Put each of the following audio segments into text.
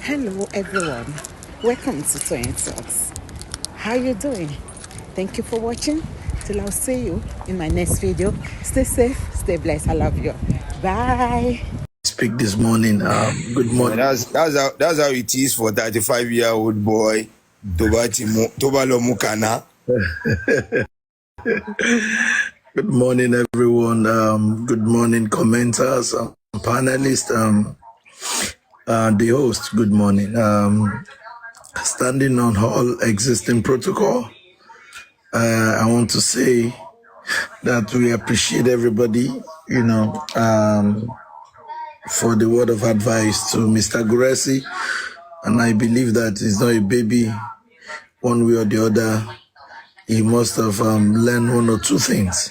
Hello everyone, welcome to Twin Talks. How you doing? Thank you for watching. Till I'll see you in my next video. Stay safe, stay blessed. I love you. Bye. Speak this morning. Good morning. That's how it is for 35-year-old boy. Tobalo Mukana. Good morning, everyone. Good morning, commenters, panelists, the host. Good morning. Standing on all existing protocol, I want to say that we appreciate everybody, for the word of advice to Mr. Gurexy, and I believe that he's not a baby. One way or the other, he must have learned one or two things.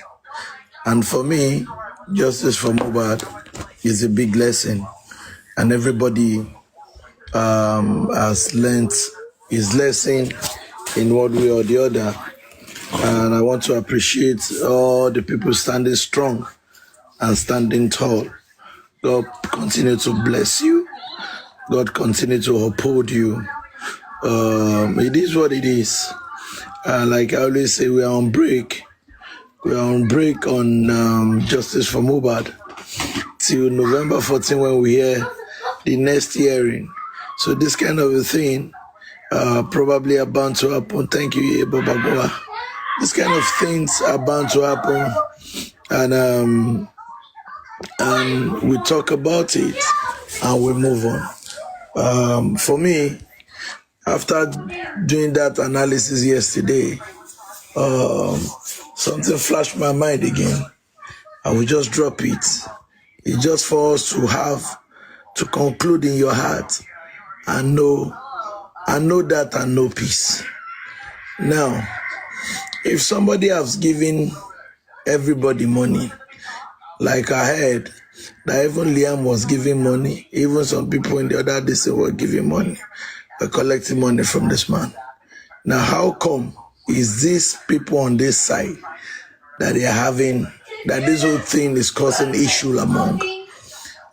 And for me, justice for Mohbad is a big lesson, and everybody has learned his lesson in one way or the other. And I want to appreciate all the people standing strong and standing tall. God continue to bless you. God continue to uphold you. It is what it is. Like I always say, we are on break. We are on break on justice for Mohbad till November 14 when we hear the next hearing. So this kind of a thing probably are bound to happen. Thank you, Babagoa. This kind of things are bound to happen, and we talk about it and we move on. For me, after doing that analysis yesterday, something flashed my mind again. I will just drop it. It's just for us to have to conclude in your heart and know that and know peace. Now, if somebody has given everybody money, like I heard that even Liam was giving money, even some people in the other district were giving money, were collecting money from this man. Now, how come is these people on this side that they are having, that this whole thing is causing issue among?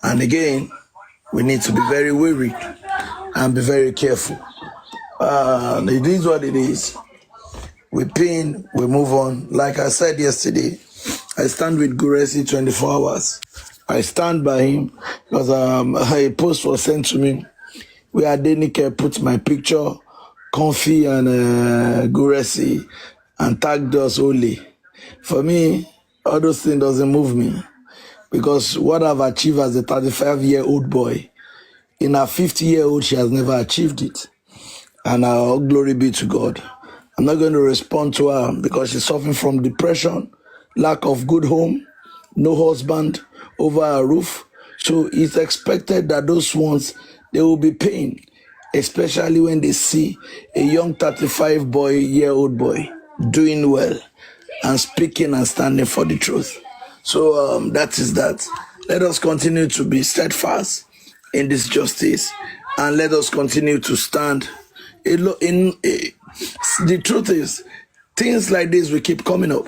And again, we need to be very wary and be very careful. It is what it is. We pain, we move on. Like I said yesterday, I stand with Gurexy 24 hours. I stand by him because a post was sent to me where Adenike put my picture, Comfy and Gurexy, and tagged us only. For me, all those things doesn't move me because what I've achieved as a 35-year-old boy, in a 50-year-old, she has never achieved it. And all glory be to God. I'm not going to respond to her because she's suffering from depression, lack of good home, no husband over her roof. So it's expected that those ones, they will be pain, especially when they see a young 35-year-old boy doing well and speaking and standing for the truth. So that is that. Let us continue to be steadfast in this justice, and let us continue to stand. The truth is, things like this will keep coming up.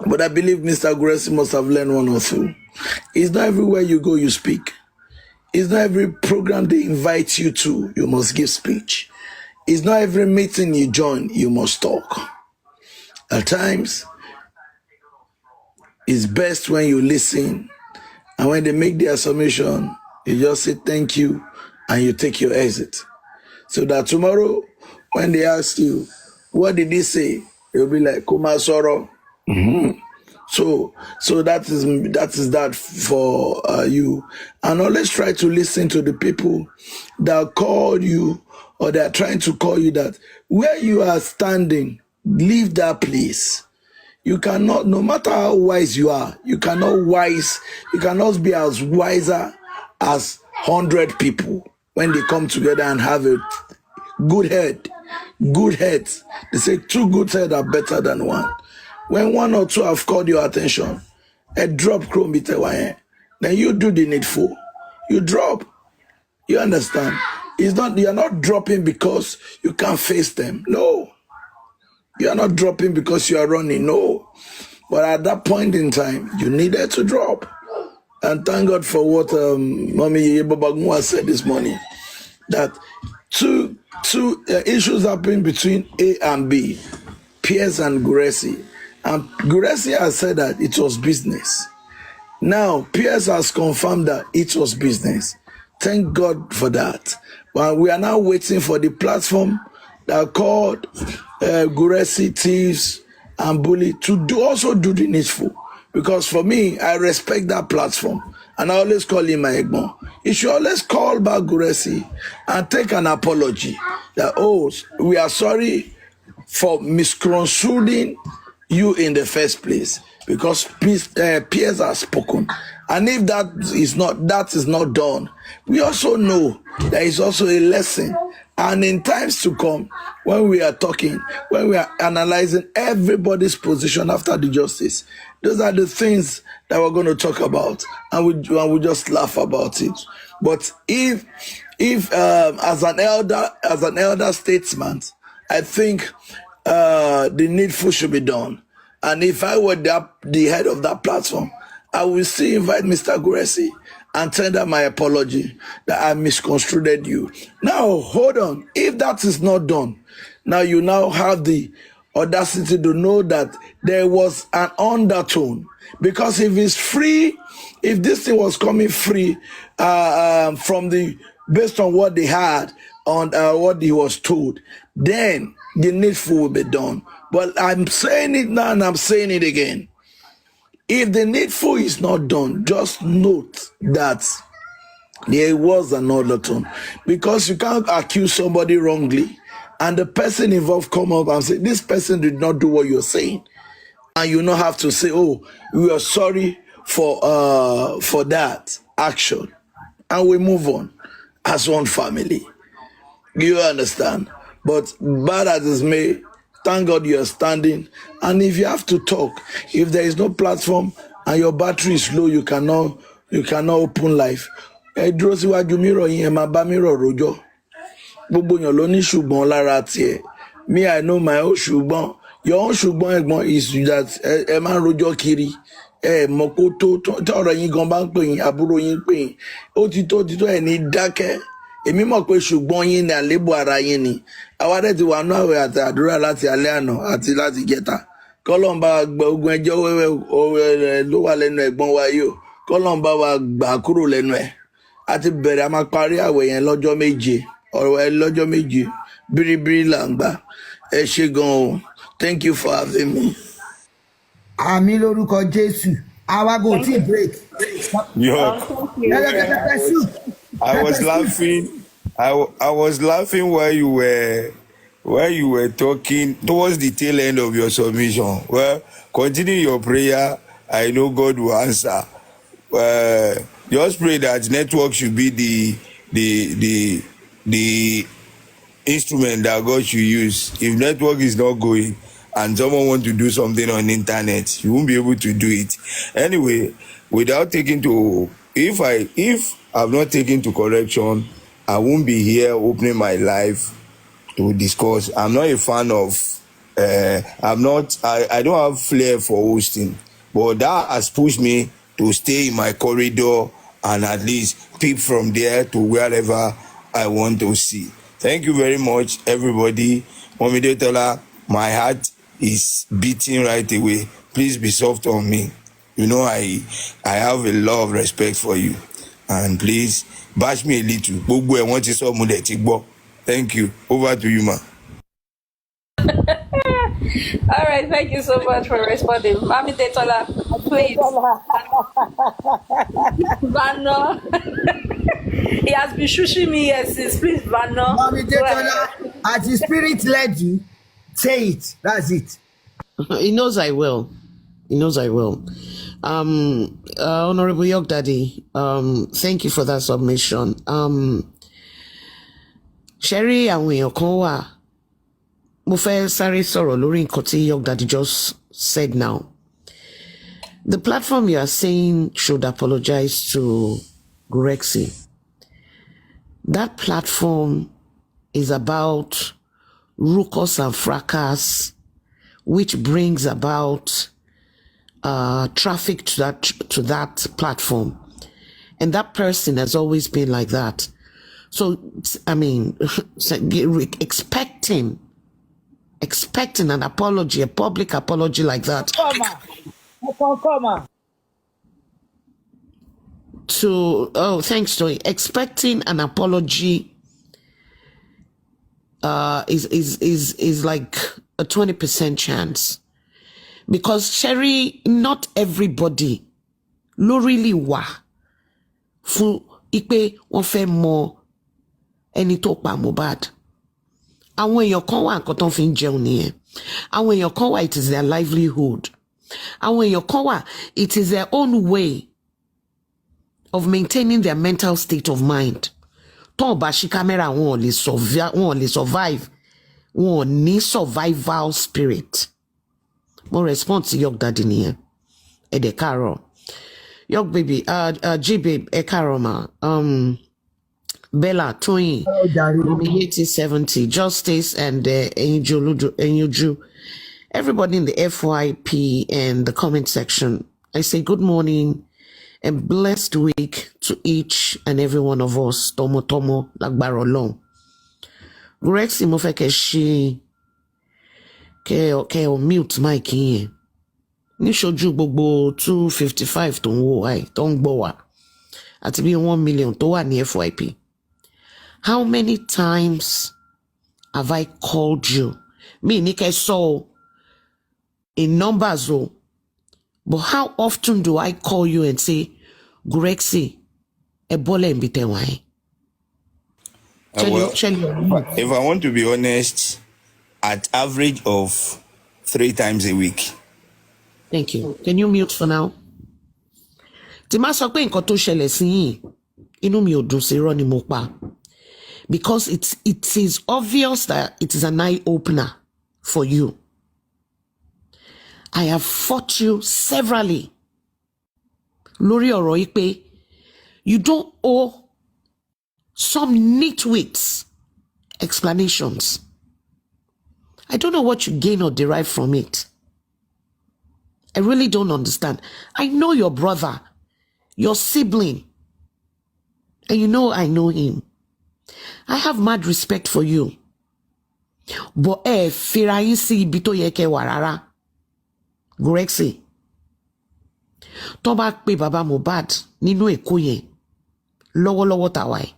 But I believe Mr. Gurexy must have learned one or two. It's not everywhere you go, you speak. It's not every program they invite you to, you must give speech. It's not every meeting you join, you must talk. At times, it's best when you listen, and when they make their submission, you just say thank you, and you take your exit. So that tomorrow, when they ask you, what did he say? You'll be like, Kuma Soro. So that is that for you. And always try to listen to the people that call you, or they are trying to call you, that where you are standing, leave that place. You cannot, no matter how wise you are, you cannot be as wiser as 100 people when they come together and have a good head. Good heads. They say 2 good heads are better than 1. When 1 or 2 have called your attention, a drop chromite, then you do the needful. You drop. You understand? You're not dropping because you can't face them. No. You are not dropping because you are running. No. But at that point in time, you needed to drop. And thank God for what Mommy Yebabagua said this morning. that two issues happened between A and B, Pearce and Gurexy. And Gurexy has said that it was business. Now, Pearce has confirmed that it was business. Thank God for that. But we are now waiting for the platform that are called Gurexy Thieves and Bully to also do the needful. Because for me, I respect that platform. And I always call him my Egbon. You should always call back Gurexy and take an apology. That, oh, we are sorry for misconstruing you in the first place, because Pearce has spoken. And if that is not done, we also know there is also a lesson. And in times to come, when we are talking, when we are analyzing everybody's position after the justice, those are the things that we're going to talk about, and we just laugh about it. But if as an elder statesman, I think the needful should be done. And if I were the head of that platform, I will still invite Mr. Gurexy and tender my apology that I misconstrued you. Now, hold on. If that is not done, now you now have the audacity to know that there was an undertone. Because if it's free, if this thing was coming free from based on what they had, on what he was told, then the needful will be done. But I'm saying it now and I'm saying it again. If the needful is not done, just note that there was an undertone. Because you can't accuse somebody wrongly and the person involved come up and say, this person did not do what you're saying. And you not have to say, oh, we are sorry for that action. And we move on as one family. You understand? But bad as it may, thank God you are standing. And if you have to talk, if there is no platform and your battery is low, you cannot open life. Ẹ dúró síwájú mirror yín, ẹ máa bá mirror rojọ́. Gbogbo èèyàn ló ní ṣùgbọ́n lára tiẹ̀. Me, I know my own ṣùgbọ́n. Your own ṣùgbọ́n ẹ̀gbọ́n is that ẹ máa rojọ́ kiri. Mọ̀ kó tó ọ̀rọ̀ yín gan bá ń pè yín, àbúrò yín pè yín. Ó ti tó ẹ̀ ní dákẹ́. Èmi mọ̀ pé ṣùgbọ́n yín ni àlébù ara yín ni. Àwa dẹ̀ ti wà nú àwẹ̀ àti àdúrà láti alẹ́ àná àti láti jẹta. Kọ́lọ́n bá wa gba ogun ẹjọ́ wẹ́wẹ́ ló wà lẹ́nu ẹ̀gbọ́n wa yìí o. Kọ́lọ́n bá wa gbà kúrò lẹ́nu ẹ̀. A ti bẹ̀rẹ̀, a máa parí àwẹ̀ yẹn lọ́jọ́ méje. Ọ̀rọ̀ ẹ lọ́jọ́ méje. Bíríbírí là ń gbà. Ẹ ṣé gan o. Thank you for having me. Àmì lórúkọ Jésù. Àwa go tí break. Yo, I was Pepper soup. laughing. I was laughing while you were talking towards the tail end of your submission. Well, continue your prayer. I know God will answer. Just pray that network should be the instrument that God should use. If network is not going and someone want to do something on internet, you won't be able to do it. Anyway, without taking to, if I've not taken to correction, I won't be here opening my life to discuss. I'm not a fan of, I don't have flair for hosting, but that has pushed me to stay in my corridor and at least peep from there to wherever I want to see. Thank you very much, everybody. Mommy Detola, my heart is beating right away. Please be soft on me. You know, I have a lot of respect for you. And please, bash me a little. Gbogbo ẹ̀ wọ́n ti sọ mo dẹ̀ ti gbọ́. Thank you. Over to you, ma. All right, thank you so much for responding. Mami Detola, please. Vano. He has been shushing me here since. Please, Vano. Mommy Detola, as the spirit led you, say it. That's it. He knows I will. He knows I will. Honorable York Daddy, thank you for that submission. Sherry àwọn èèyàn kan wà, mo fẹ́ sáré sọ̀rọ̀ lórí nǹkan tí York Daddy just said now. The platform you are saying should apologize to Gurexy. That platform is about ruckus and fracas, which brings about traffic to that platform. And that person has always been like that. So, I mean, expecting an apology, a public apology like that. Thanks to expecting an apology is like a 20% chance. Because Sherry, not everybody ló really wà fún ipe wọ́n fẹ́ mọ ẹni tó pa Mohbad. Àwọn èèyàn kan wà nǹkan tó fi ń jẹun nìyẹn. Àwọn èèyàn kan wà, it is their livelihood. Àwọn èèyàn kan wà, it is their own way of maintaining their mental state of mind. Tó bá ṣí camera wọn ò lè survive. Wọn ò ní survival spirit. Mo response to York Daddy nìyẹn. Ẹ dẹ̀ káàárọ̀. York baby, G-babe, ẹ káàárọ̀ ma. Bella, Toyin, 8070, Justice, and Enyuju. Everybody in the FYP and the comment section, I say good morning and blessed week to each and every one of us. Tomo lagbaro long. Gurexy mo fẹ́ kẹ́ ṣí kẹ́ o mute mic yẹn. Níṣojú gbogbo 255 tó ń wò ai tó ń gbọ́ wá àti bí 1 million tó wà ní FYP. How many times have I called you? Me ní kẹ́ sọ in numbers o. But how often do I call you and say, Gurexy, ẹ bọ́lẹ̀ ń bí tẹ̀wọ̀n ẹ̀? If I want to be honest, at average of 3 times a week. Thank you. Can you mute for now? Tí má sọ pé nǹkan tó ṣẹlẹ̀ sí yín, inú mi ò dùn sí irọ́ ni mo pa. Because it is obvious that it is an eye-opener for you. I have fought you severally. Lórí ọ̀rọ̀ yìí pé you don't owe some nitwits explanations. I don't know what you gain or derive from it. I really don't understand. I know your brother, your sibling, and you know I know him. I have mad respect for you. But fira yín sí ibi tó yẹ kẹ́ wà rárá. Gurexy. Tó bá pe baba Mohbad nínú Èkó yẹn, lọ́wọ́lọ́wọ́ tàwa ẹ̀,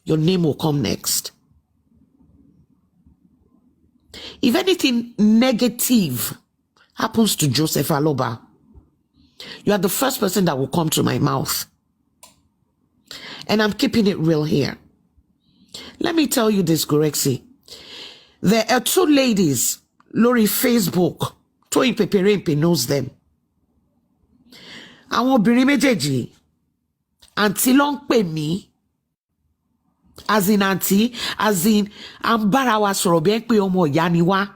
your name will come next. If anything negative happens to Joseph Aloba, you are the first person that will come to my mouth. And I'm keeping it real here. Let me tell you this, Gurexy. There are 2 ladies, lórí Facebook, Toyin Peperempe knows them. Àwọn obìnrin méjèèjì, àǹtí ló ń pè mí. As in àǹtí, as in, à ń bára wa sọ̀rọ̀ bí ẹ pé ọmọ ìyá ni wá.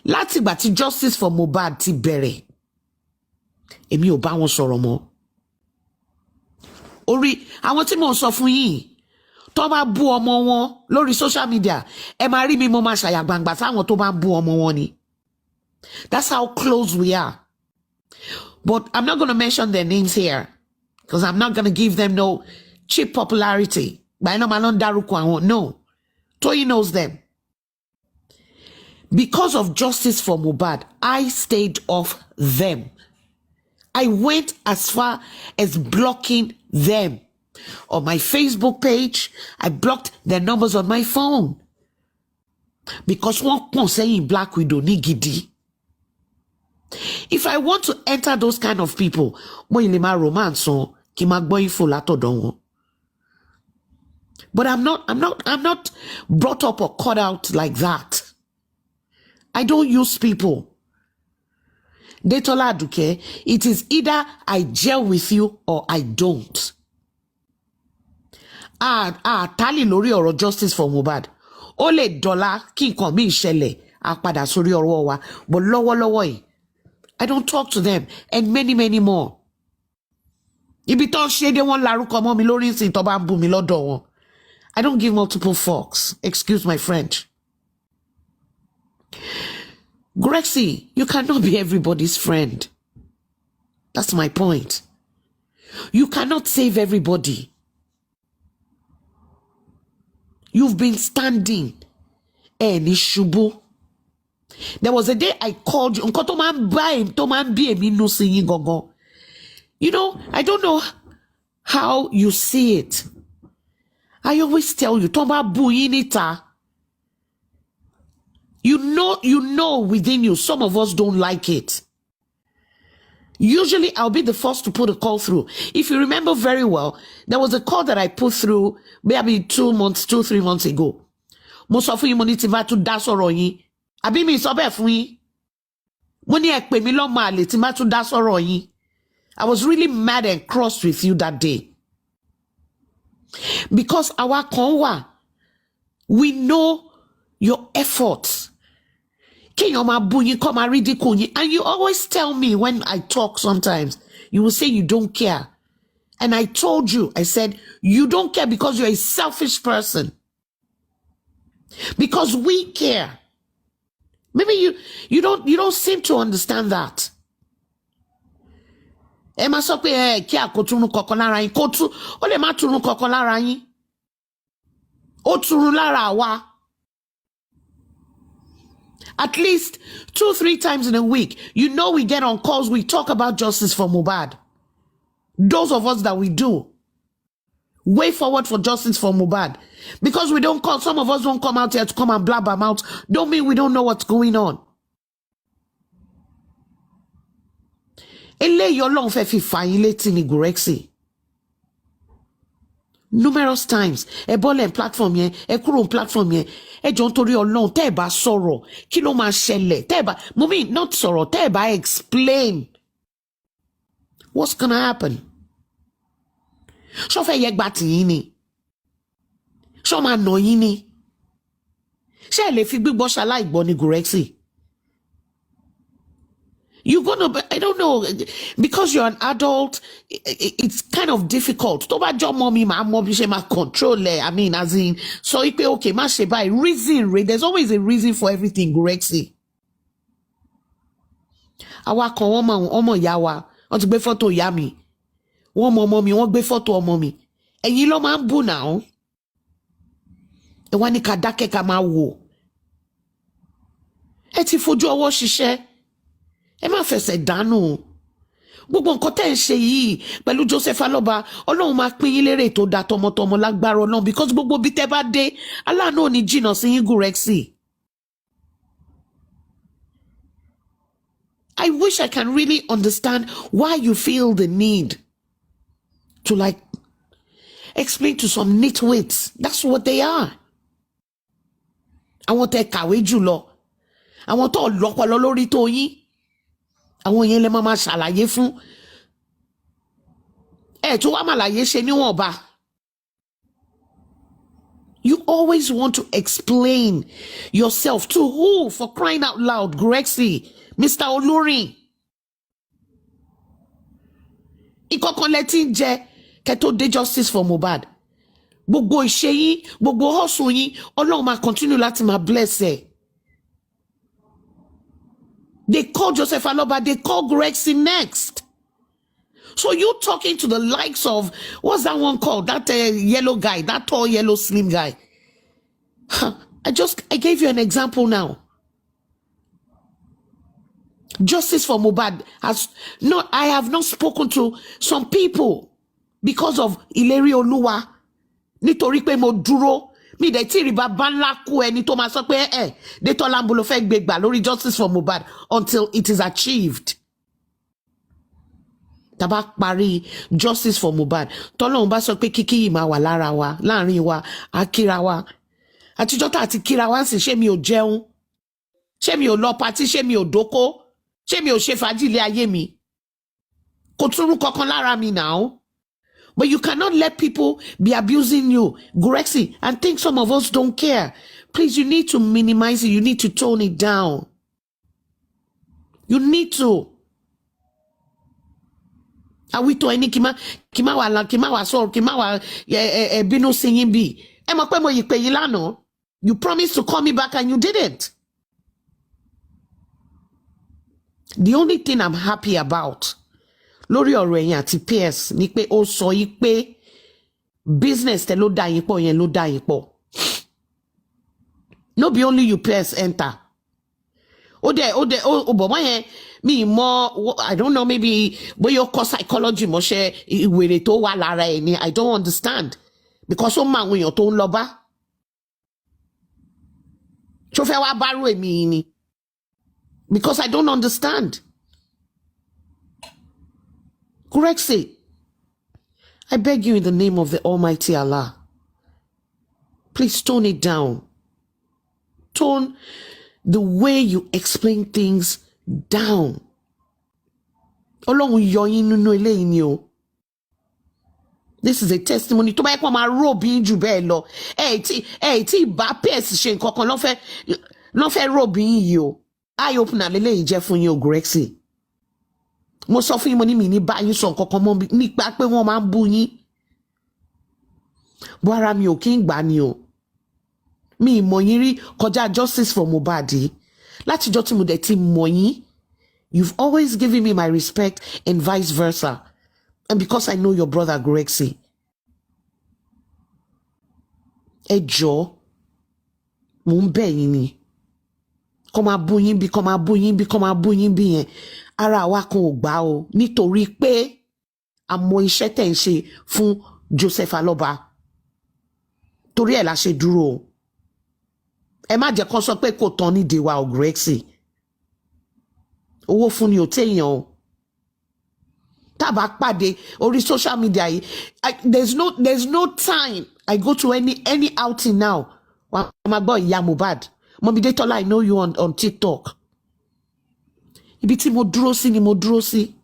Láti ìgbà tí Justice for Mohbad ti bẹ̀rẹ̀, èmi ò bá wọn sọ̀rọ̀ mọ́. Orí àwọn tí mò ń sọ fún yín, tó bá bú ọmọ wọn lórí social media, ẹ máa rí mi mo máa ṣàyà gbangba sáwọn tó bá bú ọmọ wọn ni. That's how close we are. But I'm not going to mention their names here because I'm not going to give them no cheap popularity. But no. Toyi knows them. Because of Justice for Mohbad, I stayed off them. I went as far as blocking them. On my Facebook page, I blocked their numbers on my phone. Because one can say Black Widow ni gidi. If I want to enter those kind of people, mo ilé ma romance so ki ma gbọ́ info látọ̀dọ̀ wọn. But I'm not brought up or cut out like that. I don't use people. Detola Aduke, it is either I gel with you or I don't. Tali lórí ọ̀rọ̀ Justice for Mohbad. Ó lè dọ́là kí nǹkan mi ṣẹlẹ̀, á padà sórí ọ̀rọ̀ wa. But lọ́wọ́lọ́wọ́ yìí, I don't talk to them and many more. Ibi tó ṣe dé wọ́n larúkọ mọ́ mi lórí ìsìn tó bá ń bú mi lọ́dọ̀ wọn. I don't give multiple fucks. Excuse my French. Gurexy, you cannot be everybody's friend. That's my point. You cannot save everybody. You've been standing. Any shubu. There was a day I called you. You know, I don't know how you see it. I always tell you, Tomba Buyinita. You know within you, some of us don't like it. Usually, I'll be the first to put a call through. If you remember very well, there was a call that I put through maybe 3 months ago. Most of you money to dash or yin. Abi mi so be fun yin. Money e pe mi lo ma le ti ma to dash or yin. I was really mad and cross with you that day. Because our konwa, we know your efforts. And you always tell me when I talk sometimes, you will say you don't care. And I told you, I said, you don't care because you're a selfish person. Because we care. Maybe you don't seem to understand that. Emma sọ pé kia kò tunu kankan lára yín kò tu ó lè má tunu kankan lára yín. Ó tunu lára wa. At least 2-3 times in a week, you know we get on calls, we talk about justice for Mohbad. Those of us that we do. Way forward for justice for Mohbad. Because we don't call, some of us don't come out here to come and blab our mouth. Don't mean we don't know what's going on. Ele yo long fe fi fayin leti ni Gurexy. Numerous times, e bole platform yen, e kuro platform yen, e jon tori Ọlọ́run tẹ́ bá sọ̀rọ̀, kí ló máa ṣẹlẹ̀, tẹ́ bá, mo mean not sọ̀rọ̀, tẹ́ bá explain what's gonna happen. Ṣó fẹ́ yẹ gbà tì yín ni? Ṣó máa nà yín ni? Ṣé ẹ lè fi gbígbọ́ ṣaláìgbọ́ ni Gurexy? You're gonna, I don't know, because you're an adult, it's kind of difficult. To ba jo mommy, ma mommy she ma control. I mean, as in, so ipe okay, ma she by reason, there's always a reason for everything, Gurexy. Awa kan ọmọ ìyá wa, wọ́n ti gbé photo ìyá mi. Wọ́n mọ ọmọ mi, wọ́n gbé photo ọmọ mi. Ẹ̀yin ló máa ń bú now. Ẹ wá ní ká dákẹ́ ká máa wò. Ẹ ti fojú ọwọ́ ṣiṣẹ́. Ẹ má fẹsẹ̀ dànù. Gbogbo nǹkan tẹ́ ń ṣe yìí pẹ̀lú Joseph Aloba, Ọlọ́run máa pín yín lérè tó dá tọmọtọmọ lágbára Ọlọ́run, because gbogbo bí tẹ́ bá dé, aláàánú ò ní jìnnà sí yín Gurexy. I wish I can really understand why you feel the need to like explain to some nitwits. That's what they are. Àwọn tẹ́ kàwé jùlọ. Àwọn tó lọ́pọlọ lórí tó yín. Àwọn yẹn lè máa ṣàlàyé fún. Tó wá màlàyé ṣe níwọ̀nba. You always want to explain yourself to who, for crying out loud, Gurexy, Mr. Olorin. Ìkọ̀kan lẹ ti ń jẹ kẹ́ tó dé justice for Mohbad. Gbogbo ìṣe yín, gbogbo hustle yín, Ọlọ́run máa continue láti máa bless ẹ. They call Joseph Aloba, they call Gurexy next. So you talking to the likes of, what's that one called? That yellow guy, that tall, yellow, slim guy. I gave you an example now. Justice for Mohbad I have not spoken to some people because of Ìlérí Olúwa. Nítorí pé mo dúró. Mi de ti rí bàbá ńlá kú ẹni tó máa sọ pé de Tolambo ló fẹ́ gbé gbà lórí justice for Mohbad until it is achieved. Tá bá parí justice for Mohbad, t'Ọlọ́run bá sọ pé kíkí yìí máa wà lára wa, láàrin wa, á kíra wa. Àtijọ́ tá ti kíra wa sì ṣé mi ò jẹun. Ṣé mi ò lọ party, ṣé mi ò dóko, ṣé mi ò ṣe fàájì ilé ayé mi. Kò túrú kankan lára mi now. But you cannot let people be abusing you, Gurexy, and think some of us don't care. Please, you need to minimize it. You need to tone it down. You need to. Are we to any kima wa so kima wa binu singing bi? E mo pe mo yi pe yin lana. You promised to call me back and you didn't. The only thing I'm happy about lórí ọ̀rọ̀ ẹ̀yin àti Pearce ni pé ó sọ yí pé business tẹ́ ló dá yín pọ̀ yẹn ló dá yín pọ̀. No be only you Pearce enter. But why me more, I don't know, maybe where your course psychology moshe were to wa lara any. I don't understand. Because man when you're to loba. Chofe wa baru ni. Because I don't understand. Gurexy, I beg you in the name of the Almighty Allah, please tone it down. Tone the way you explain things down. This is a testimony. To buy my robin jubelo. Ti ba Pearce shen kokon lo fe robin yo. Eye opener lele je fun yo Gurexy. Mo sọ fún yín mo ní mi ní bá yín sọ nǹkan kan mọ́ nípa pé wọ́n máa ń bú yín. Bó ara mi ò kí ń gbà ni o. Mi mọ̀ yín rí kọjá justice for Mohbad. Látijọ́ tí mo dẹ̀ ti mọ̀ yín, you've always given me my respect and vice versa. And because I know your brother Gurexy. Ẹ jọ̀ọ́, mo ń bẹ̀ yín ni. Kọ́ máa bú yín bí, kọ́ máa bú yín bí, kọ́ máa bú yín bí yẹn. Ara wa kan ò gbà o nítorí pé àmọ́ iṣẹ́ tẹ́ ń ṣe fún Joseph Aloba. Torí ẹ̀ la ṣe dúró o. Ẹ má jẹ́ kán sọ pé kò tán nídìí wa o Gurexy. Owó fún ni ò téèyàn o. Tá bá pàdé orí social media yìí, there's no time I go to any outing now. Wọ́n máa gbọ́ ìyá Mohbad. Momide Tola, I know you on TikTok. Ibi tí mo dúró sí ni mo dúró sí.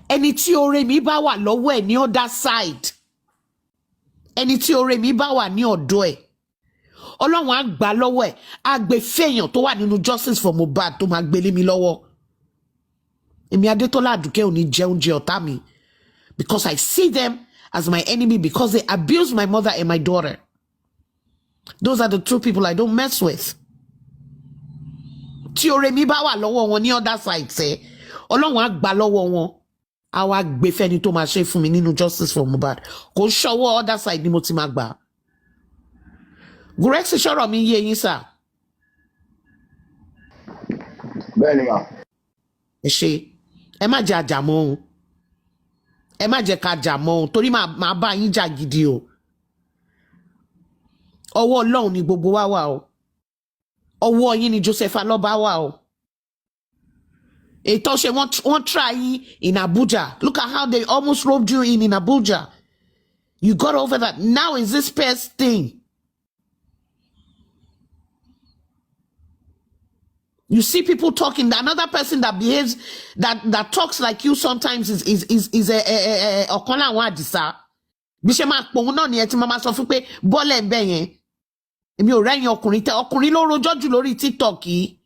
Ẹni tí oore mi bá wà lọ́wọ́ ẹ̀ ní other side. Ẹni tí oore mi bá wà ní ọ̀dọ̀ ẹ̀. Ọlọ́run á gbà lọ́wọ́ ẹ̀. Á gbé fèèyàn tó wà nínú justice for Mohbad tó máa gbélé mi lọ́wọ́. Èmi Adétọ́lá Àdùkẹ́ ò ní jẹ oúnjẹ ọ̀tá mi. Because I see them as my enemy because they abuse my mother and my daughter. Those are the two people I don't mess with. Tí oore mi bá wà lọ́wọ́ wọn ní other side ṣe, Ọlọ́run á gbà lọ́wọ́ wọn. Á wá gbé fẹ́ni tó máa ṣe fún mi nínú justice for Mohbad. Kò ṣọwọ́ other side ni mo ti máa gbà. Gurexy ṣọ̀rọ̀ mi yé yín sà. Bẹ́ẹ̀ni ma. Ẹ ṣé. Ẹ má jẹ́ àjàmọ́ o. Ẹ má jẹ́ ká jàmọ́ o torí màá bá yín jà gidi o. Ọwọ́ Ọlọ́run ni gbogbo wa wà o. Ọwọ́ yín ni Joseph Aloba wà o. Ètò ṣe wọ́n try yín in Abuja. Look at how they almost robbed you in Abuja. You got over that. Now is this Pearce thing. You see people talking. Another person that behaves, that talks like you sometimes is a Okola Wadisa. Bishema Pongno ni eti mama sọ fún pé bọ́lẹ̀ ń bẹ̀ yẹn. Èmi ò rẹ́yìn ọkùnrin ló rojọ́ jù lórí TikTok yìí.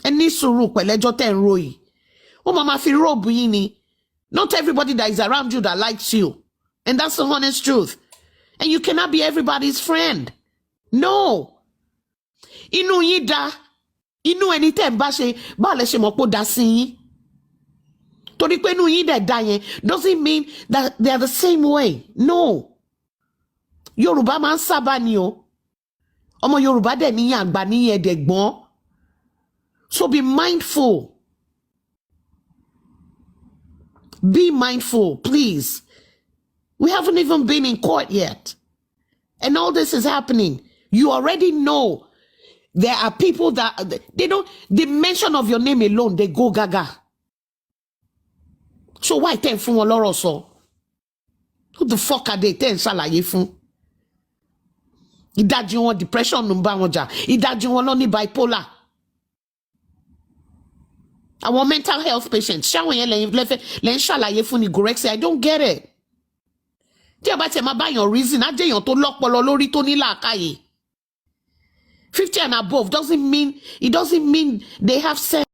Ẹ ní sùúrù pẹ̀lẹ́jọ́ tẹ́ ń ro yìí. Ó máa fi robe yín ni. Not everybody that is around you that likes you. And that's the honest truth. And you cannot be everybody's friend. No. Inú yín dá. Inú ẹni tẹ́ ń bá ṣe báwo lẹ ṣe mọ̀ pé ó dá sí yín. Torí pé inú yín dẹ̀ dá yẹn doesn't mean that they are the same way. No. Yorùbá máa ń sábà ni o. Ọmọ Yorùbá dẹ̀ ní àgbà ní ẹ̀dẹ̀gbọ́n. So be mindful. Be mindful, please. We haven't even been in court yet. And all this is happening. You already know there are people that the mention of your name alone, they go gaga. So why ten fún wọn lọ́rọ̀ sọ? Who the fuck are they ten ṣàlàyé fún? Ìdajì wọn depression ló ń bá wọn jà. Ìdajì wọn ló ní bipolar. Our mental health patients. Ṣáwọn yẹn lẹ́yìn ṣàlàyé fún ni Gurexy. I don't get it. Tí a bá tẹ̀ máa báyàn reason, á jẹ́ èèyàn tó lọ́pọlọ lórí tó ní làákàyè. 50 and above doesn't mean they have sense.